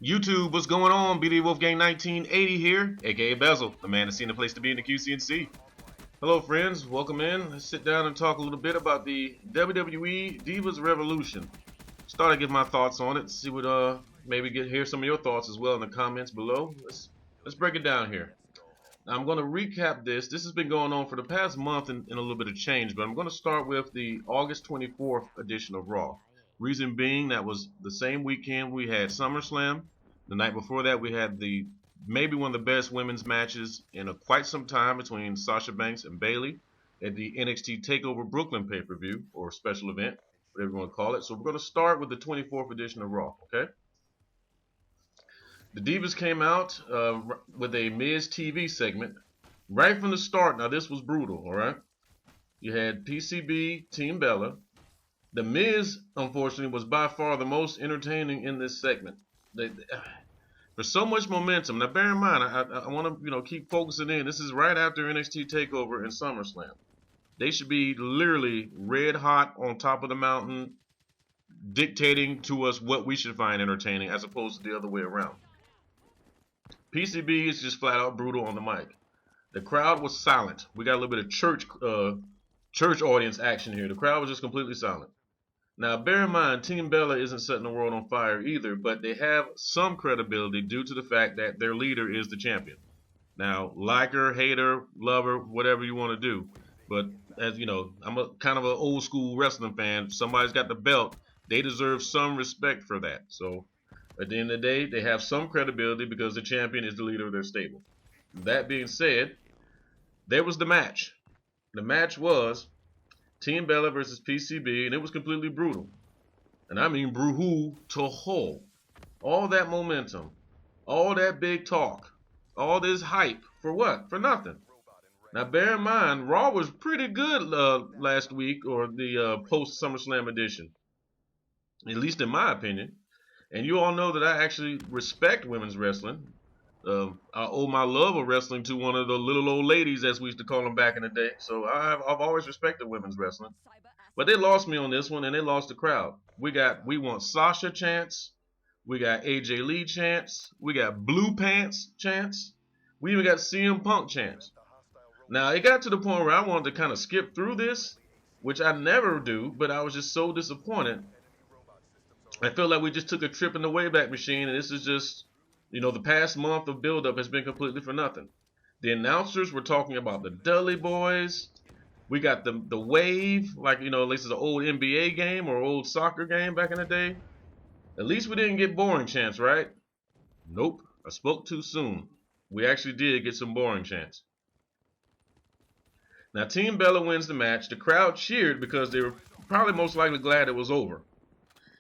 YouTube, what's going on? BD Wolfgang 1980 here, aka Bezell, the man that's seen the place to be in the QCNC. Hello, friends. Welcome in. Let's sit down and talk a little bit about the WWE Divas Revolution. Start to give my thoughts on it. See what maybe hear some of your thoughts as well in the comments below. Let's break it down here. Now, I'm going to recap this. This has been going on for the past month and a little bit of change, but I'm going to start with the August 24th edition of Raw. Reason being, that was the same weekend we had SummerSlam. The night before that, we had maybe one of the best women's matches in quite some time between Sasha Banks and Bayley at the NXT TakeOver Brooklyn pay-per-view, or special event, whatever you want to call it. So we're going to start with the 24th edition of Raw, okay? The Divas came out with a Miz TV segment right from the start. Now, this was brutal, all right? You had PCB, Team Bella. The Miz, unfortunately, was by far the most entertaining in this segment. For so much momentum. Now, bear in mind, I want to keep focusing in. This is right after NXT TakeOver and SummerSlam. They should be literally red hot on top of the mountain, dictating to us what we should find entertaining, as opposed to the other way around. PCB is just flat out brutal on the mic. The crowd was silent. We got a little bit of church audience action here. The crowd was just completely silent. Now, bear in mind, Team Bella isn't setting the world on fire either, but they have some credibility due to the fact that their leader is the champion. Now, like her, hate her, love her, whatever you want to do. But, as you know, I'm kind of an old school wrestling fan. If somebody's got the belt, they deserve some respect for that. So, at the end of the day, they have some credibility because the champion is the leader of their stable. That being said, there was the match. The match was Team Bella versus PCB, and it was completely brutal. And I mean brutal to whole. All that momentum, all that big talk, all this hype, for what? For nothing. Now bear in mind, Raw was pretty good last week, or the post-SummerSlam edition. At least in my opinion. And you all know that I actually respect women's wrestling. I owe my love of wrestling to one of the little old ladies, as we used to call them back in the day. So I've always respected women's wrestling. But they lost me on this one, and they lost the crowd. We want Sasha chants. We got AJ Lee chants. We got Blue Pants chants. We even got CM Punk chants. Now, it got to the point where I wanted to kind of skip through this, which I never do, but I was just so disappointed. I feel like we just took a trip in the Wayback Machine, and this is just... the past month of build-up has been completely for nothing. The announcers were talking about the Dudley Boys. We got the Wave, like, this is an old NBA game or old soccer game back in the day. At least we didn't get boring chants, right? Nope, I spoke too soon. We actually did get some boring chants. Now, Team Bella wins the match. The crowd cheered because they were probably most likely glad it was over.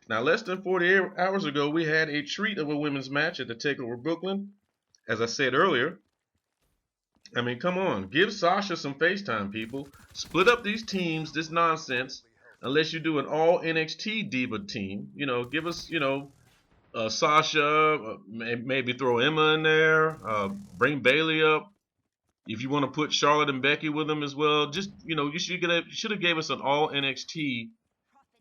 Now, less than 48 hours ago, we had a treat of a women's match at the TakeOver Brooklyn. As I said earlier, I mean, come on. Give Sasha some FaceTime, people. Split up these teams, this nonsense, unless you do an all NXT Diva team. Give us, Sasha, maybe throw Emma in there, bring Bayley up. If you want to put Charlotte and Becky with them as well, just, you should have gave us an all NXT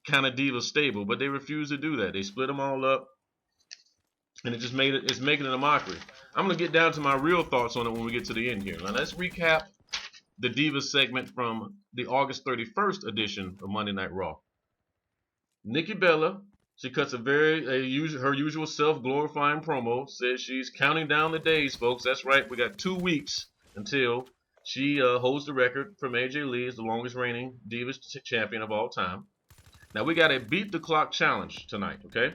kind of diva stable, but they refused to do that. They split them all up, and it's making it a mockery. I'm going to get down to my real thoughts on it when we get to the end here. Now let's recap the Divas segment from the August 31st edition of Monday Night Raw. Nikki Bella, she cuts her usual self-glorifying promo, says she's counting down the days, folks. That's right, we got 2 weeks until she holds the record from AJ Lee as the longest reigning Divas champion of all time. Now, we got a beat the clock challenge tonight, okay?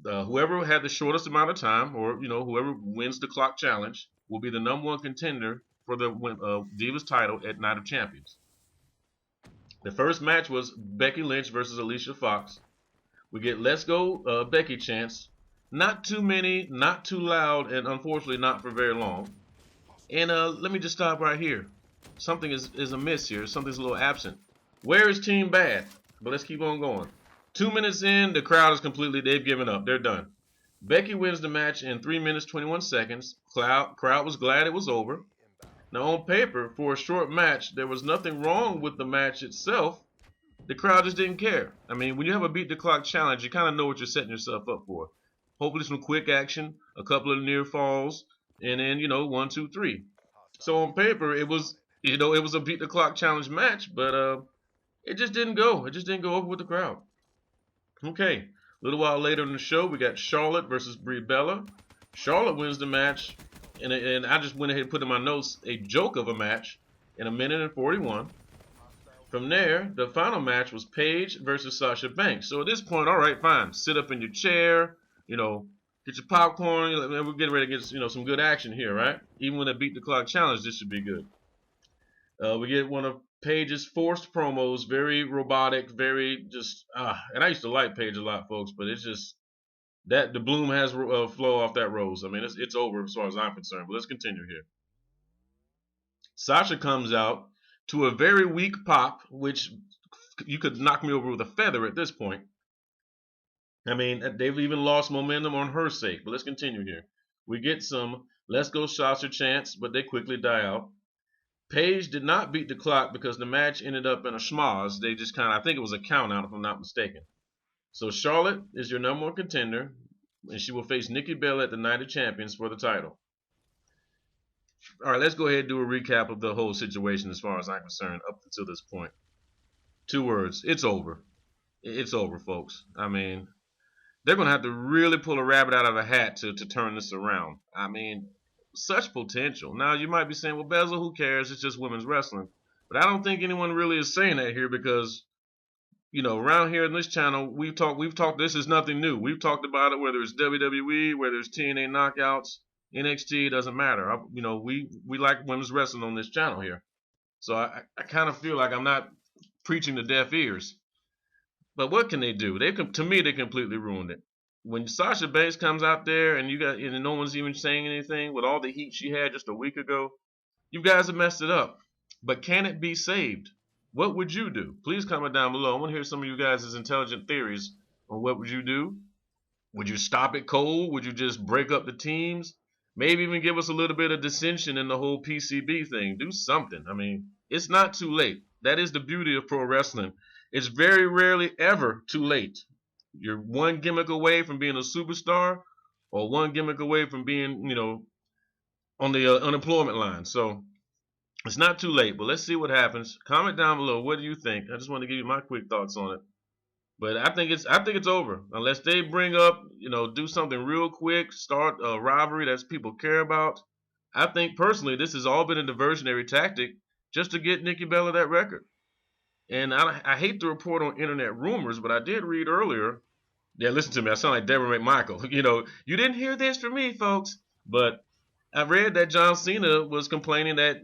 Whoever had the shortest amount of time, or, whoever wins the clock challenge, will be the #1 contender for the Divas title at Night of Champions. The first match was Becky Lynch versus Alicia Fox. We get Let's Go Becky chants. Not too many, not too loud, and unfortunately not for very long. And let me just stop right here. Something is amiss here. Something's a little absent. Where is Team Bad? But let's keep on going. 2 minutes in, the crowd is they've given up. They're done. Becky wins the match in 3 minutes, 21 seconds. Crowd was glad it was over. Now, on paper, for a short match, there was nothing wrong with the match itself. The crowd just didn't care. I mean, when you have a beat the clock challenge, you kind of know what you're setting yourself up for. Hopefully some quick action, a couple of near falls, and then 1, 2, 3. So on paper it was it was a beat the clock challenge match, but it just didn't go. It just didn't go over with the crowd. Okay, a little while later in the show, we got Charlotte versus Brie Bella. Charlotte wins the match, and I just went ahead and put in my notes a joke of a match in 1:41. From there, the final match was Paige versus Sasha Banks. So at this point, all right, fine. Sit up in your chair, get your popcorn. We're getting ready to get some good action here, right? Even when they beat the clock challenge, this should be good. We get one of Paige's forced promos, very robotic, very just and I used to like Paige a lot, folks, but it's just that the bloom has flow off that rose. I mean, it's over as far as I'm concerned. But let's continue here. Sasha comes out to a very weak pop, which you could knock me over with a feather at this point. I mean, they've even lost momentum on her sake. But let's continue here. We get some "Let's Go Sasha" chants, but they quickly die out. Paige did not beat the clock because the match ended up in a schmoz. They just I think it was a count out if I'm not mistaken. So Charlotte is your number one contender, and she will face Nikki Bella at the Night of Champions for the title. All right, let's go ahead and do a recap of the whole situation as far as I'm concerned up until this point. 2 words: it's over. It's over, folks. I mean, they're going to have to really pull a rabbit out of a hat to turn this around. I mean, such potential. Now, you might be saying, well, Bezell, who cares? It's just women's wrestling. But I don't think anyone really is saying that here because, around here in this channel, we've talked, this is nothing new. We've talked about it, whether it's WWE, whether it's TNA knockouts, NXT, doesn't matter. We like women's wrestling on this channel here. So I kind of feel like I'm not preaching to deaf ears. But what can they do? To me, they completely ruined it. When Sasha Banks comes out there and no one's even saying anything with all the heat she had just a week ago, you guys have messed it up. But can it be saved? What would you do? Please comment down below. I want to hear some of you guys' intelligent theories on what would you do. Would you stop it cold? Would you just break up the teams? Maybe even give us a little bit of dissension in the whole PCB thing. Do something. I mean, it's not too late. That is the beauty of pro wrestling. It's very rarely ever too late. You're one gimmick away from being a superstar or one gimmick away from being, on the unemployment line. So it's not too late, but let's see what happens. Comment down below. What do you think? I just want to give you my quick thoughts on it. But I think it's over unless they bring up, do something real quick, start a rivalry that people care about. I think personally this has all been a diversionary tactic just to get Nikki Bella that record. And I hate to report on internet rumors, but I did read earlier. Yeah, listen to me. I sound like Deborah McMichael. You didn't hear this from me, folks. But I read that John Cena was complaining that,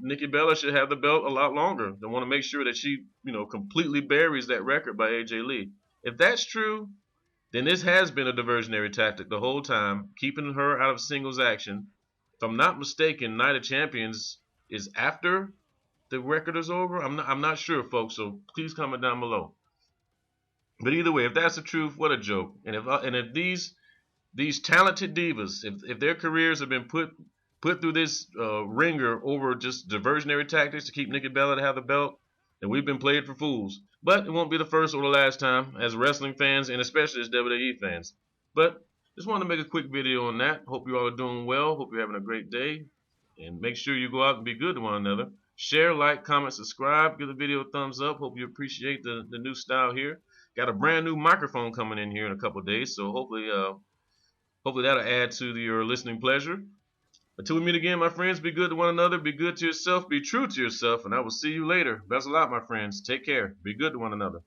Nikki Bella should have the belt a lot longer. They want to make sure that she, completely buries that record by AJ Lee. If that's true, then this has been a diversionary tactic the whole time, keeping her out of singles action. If I'm not mistaken, Night of Champions is after the record is over. I'm not sure, folks, so please comment down below. But either way, if that's the truth, what a joke. And if these talented divas, if their careers have been put through this ringer over just diversionary tactics to keep Nikki Bella to have the belt, then we've been played for fools. But it won't be the first or the last time as wrestling fans and especially as WWE fans. But just wanted to make a quick video on that. Hope you all are doing well. Hope you're having a great day. And make sure you go out and be good to one another. Share, like, comment, subscribe. Give the video a thumbs up. Hope you appreciate the new style here. Got a brand new microphone coming in here in a couple of days. So hopefully that'll add to your listening pleasure. Until we meet again, my friends, be good to one another, be good to yourself, be true to yourself, and I will see you later. Best of luck, my friends. Take care. Be good to one another.